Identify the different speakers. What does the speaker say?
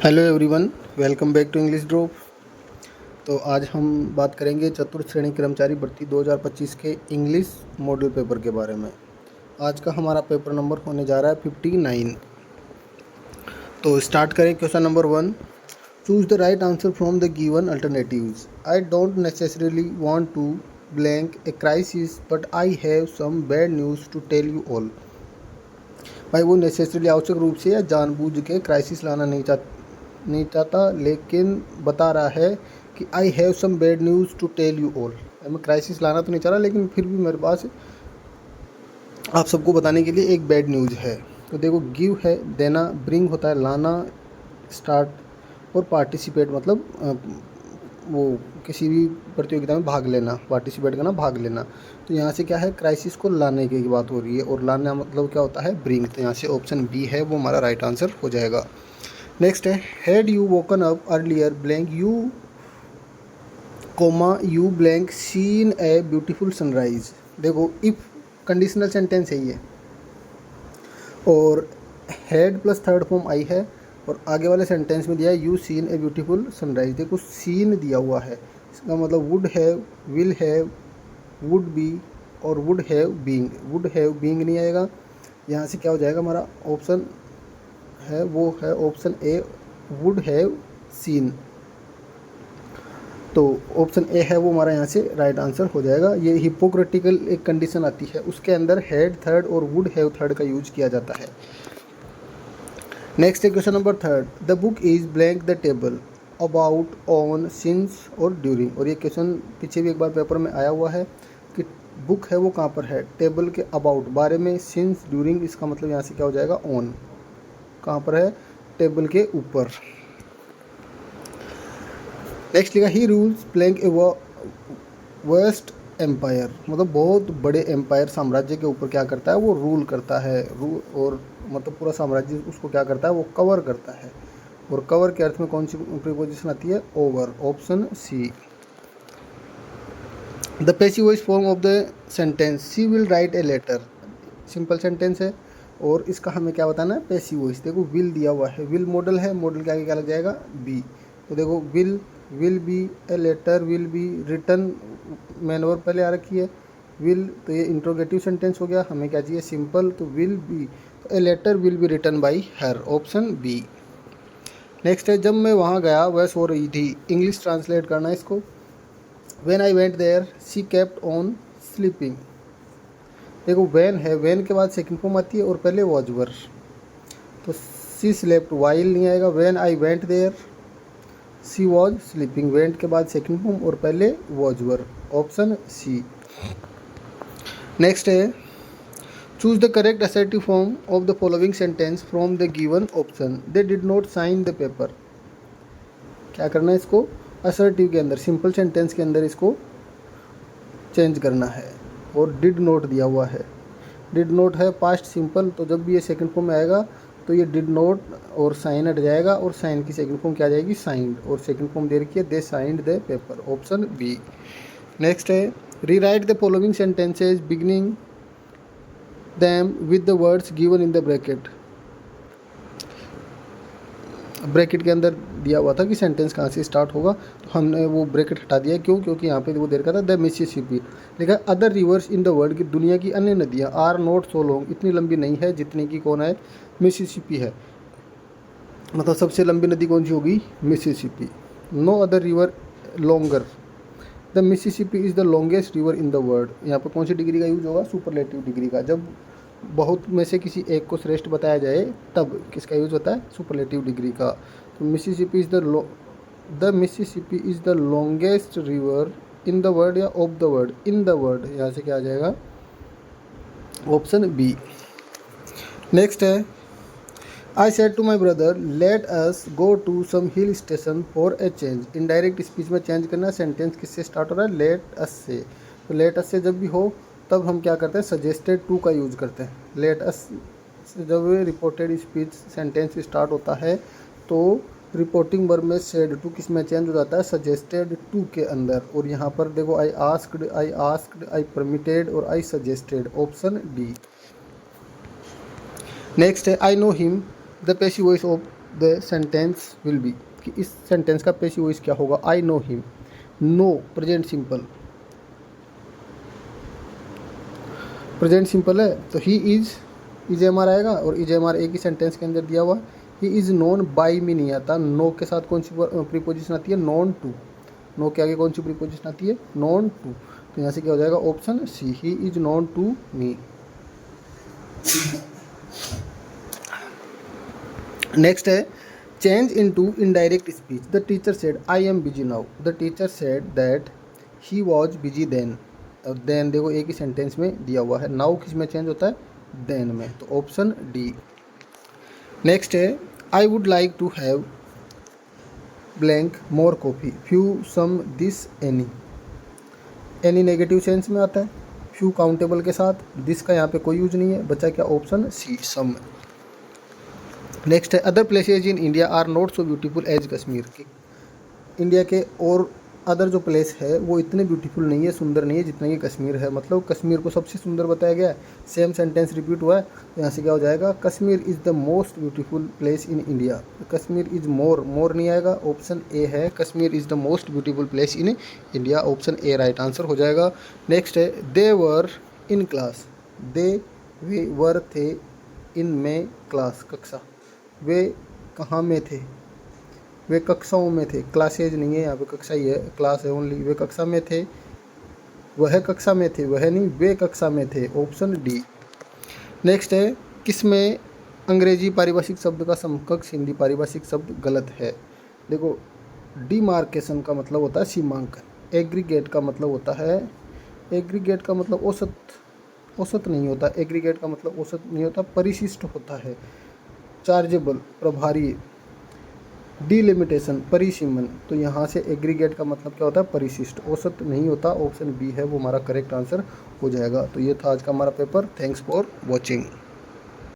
Speaker 1: Hello everyone, welcome back to English drop. तो आज हम बात करेंगे चतुर्थ श्रेणी कर्मचारी भर्ती 2025 के इंग्लिश मॉडल पेपर के बारे में। आज का हमारा पेपर नंबर होने जा रहा है 59। तो स्टार्ट करें। Question number 1, choose the right answer from the given alternatives. I don't necessarily want to blank a crisis but I have some bad news to tell you all. भाई वो necessarily आवश्यक रूप से या जानबूझ के क्राइसिस लाना नहीं चाहता, लेकिन बता रहा है कि I have some bad news to tell you all. मैं क्राइसिस लाना तो नहीं चाह रहा, लेकिन फिर भी मेरे पास आप सबको बताने के लिए एक बैड न्यूज़ है। तो देखो, गिव है देना, ब्रिंग होता है लाना, स्टार्ट और पार्टिसिपेट मतलब वो किसी भी प्रतियोगिता में भाग लेना, पार्टिसिपेट करना, भाग लेना। तो यहाँ से क्या है, क्राइसिस को लाने की बात हो रही है, और लाना मतलब क्या होता है, ब्रिंग। तो यहाँ से ऑप्शन बी है वो हमारा राइट आंसर हो जाएगा। नेक्स्ट है, had you woken up earlier blank you comma you blank seen a beautiful sunrise. देखो, इफ कंडीशनल सेंटेंस है ये, और had plus third form I है, और आगे वाले सेंटेंस में दिया है you seen a beautiful sunrise. देखो, सीन दिया हुआ है, इसका मतलब would have, will have, would be और would have being. Would have being नहीं आएगा। यहाँ से क्या हो जाएगा, हमारा ऑप्शन है वो है option A, would have seen. तो ऑप्शन ए है वो हमारा यहाँ से राइट आंसर हो जाएगा। ये हिपोक्रेटिकल एक कंडीशन आती है, उसके अंदर हैड थर्ड और वुड हैव थर्ड का यूज किया जाता है। नेक्स्ट है question number 3, the book is blank the table about, on, since और ड्यूरिंग। और ये क्वेश्चन पीछे भी एक बार पेपर में आया हुआ है कि बुक है वो कहाँ पर है, टेबल के अबाउट बारे में, सिंस, ड्यूरिंग, इसका मतलब यहाँ से क्या हो जाएगा, ऑन। कहाँ पर है, टेबल के ऊपर। नेक्स्ट लिखा, ही रूल्स ब्लैंक ए वेस्ट एम्पायर, मतलब बहुत बड़े एम्पायर, साम्राज्य के ऊपर क्या करता है, वो रूल करता है। और मतलब पूरा साम्राज्य उसको क्या करता है, वो कवर करता है। और कवर के अर्थ में कौन सी प्रीपोजिशन आती है, over, option C. The passive voice form of the sentence, she will write a letter, simple sentence है, और इसका हमें क्या बताना है, पैसिव वॉइस। देखो, विल दिया हुआ है, विल मॉडल है, मॉडल के आगे क्या लग जाएगा, बी। तो देखो, will be a letter, will be written, main verb पहले आ रखी है, विल, तो ये इंट्रोगेटिव सेंटेंस हो गया। हमें क्या चाहिए, सिंपल, तो विल बी, तो a letter will be written by her, option B. Next है, जब मैं वहाँ गया वह सो रही थी। इंग्लिश ट्रांसलेट करना है इसको। When I went there she kept on sleeping. देखो, व्हेन है, व्हेन के बाद सेकंड फॉर्म आती है और पहले वॉज वर, तो शी स्लेप्ट, वाइल नहीं आएगा। When I went there she was sleeping, went के बाद सेकंड फॉर्म और पहले was were, option C. Next है, choose the correct assertive form of the following sentence from the given option. They did not sign the paper. क्या करना है इसको, assertive के अंदर, सिंपल सेंटेंस के अंदर इसको चेंज करना है। और डिड नोट दिया हुआ है, डिड नोट है पास्ट सिंपल, तो जब भी ये सेकंड फॉर्म में आएगा तो ये डिड नोट और साइन हट जाएगा, और साइन की सेकंड फॉर्म क्या आ जाएगी, साइंड, और सेकंड फॉर्म दे रखी है they signed the paper, option B. Next है, rewrite the following sentences beginning them with the words given in the bracket. Bracket के अंदर दिया हुआ था कि सेंटेंस कहाँ से स्टार्ट होगा, तो हमने वो ब्रैकेट हटा दिया। क्यों, क्योंकि यहाँ पे वो दे रखा था द मिसिसिपी। लिखा other rivers in the world, की दुनिया की अन्य नदियाँ, आर नॉट सो लॉन्ग, इतनी लंबी नहीं है जितनी की कौन है, मिसिसिपी है। मतलब सबसे लंबी नदी कौन सी होगी, Mississippi. No other river longer, the Mississippi is the longest river in the world. यहाँ पर कौन सी डिग्री का यूज होगा, सुपरलेटिव डिग्री का। जब बहुत में से किसी एक को श्रेष्ठ बताया जाए तब किसका यूज होता है, सुपरलेटिव डिग्री का। तो Mississippi is the Mississippi is the longest river in the world, या of the world, in the world, यहाँ से क्या आ जाएगा, ऑप्शन बी। नेक्स्ट है, I said to my brother let us go to some hill station for a change. Indirect speech में change करना, sentence किससे स्टार्ट हो रहा है, लेट अस से। तो लेट अस से जब भी हो तब हम क्या करते हैं, सजेस्टेड टू का यूज़ करते हैं। लेट अस से जब रिपोर्टेड स्पीच सेंटेंस स्टार्ट होता है तो रिपोर्टिंग वर्ब में सेड टू किस में चेंज हो जाता है, सजेस्टेड टू के अंदर। और यहाँ पर देखो, आई आस्क्ड, आई परमिटेड और I suggested, option D. Next है, I know him, the passive voice of the sentence will be, कि इस सेंटेंस का पैसिव वॉइस क्या होगा, I know him. No present simple, present simple है तो he is M R आएगा, और इज एम आर एक ही सेंटेंस के अंदर दिया हुआ। ही इज़ नोन बाई मी नहीं आता, नो के साथ कौन सी प्रीपोजिशन आती है, नोन टू। नो के आगे कौन सी प्रीपोजिशन आती है, नोन टू। तो यहाँ से क्या हो जाएगा, option C, he is known to me. Next है change into indirect speech. The teacher said I am busy now, the teacher said that he was busy then. और देन देखो एक ही सेंटेंस में दिया हुआ है, नाउ किस में चेंज होता है, देन में, तो ऑप्शन डी। नेक्स्ट है I would like to have blank more coffee, few some this any. Any negative sense में आता है, फ्यू काउंटेबल के साथ, दिस का यहाँ पे कोई यूज नहीं है, बचा क्या, ऑप्शन सी, सम। नेक्स्ट है other places in India are not so beautiful as Kashmir. India के और अदर जो प्लेस है वो इतने ब्यूटीफुल नहीं है, सुंदर नहीं है जितना कि कश्मीर है, मतलब कश्मीर को सबसे सुंदर बताया गया है। सेम सेंटेंस रिपीट हुआ है, तो यहाँ से क्या हो जाएगा, Kashmir is the most beautiful place in India. Kashmir is more, more नहीं आएगा, ऑप्शन ए है, Kashmir is the most beautiful place in India, option A right answer हो जाएगा। नेक्स्ट है दे वर इन क्लास, दे वे वर थे, इन में क्लास कक्षा, वे कहाँ में थे, वे कक्षाओं में थे, क्लासेज नहीं है यहाँ पे, कक्षा ही है, क्लास है ओनली। वे कक्षा में थे, वह कक्षा में थे, वह नहीं वे कक्षा में थे, ऑप्शन डी। नेक्स्ट है किसमें अंग्रेजी पारिभाषिक शब्द का समकक्ष हिंदी पारिभाषिक शब्द गलत है। देखो डिमार्केशन का मतलब होता है सीमांकन, एग्रीगेट का मतलब होता है, एग्रीगेट का मतलब औसत, औसत नहीं होता, एग्रीगेट का मतलब औसत नहीं होता, परिशिष्ट होता है। चार्जेबल प्रभारी, डिलिमिटेशन परिसीमन, तो यहाँ से एग्रीगेट का मतलब क्या होता है, परिशिष्ट, औसत नहीं होता, ऑप्शन बी है वो हमारा करेक्ट आंसर हो जाएगा। तो ये था आज का हमारा पेपर, थैंक्स फॉर वॉचिंग।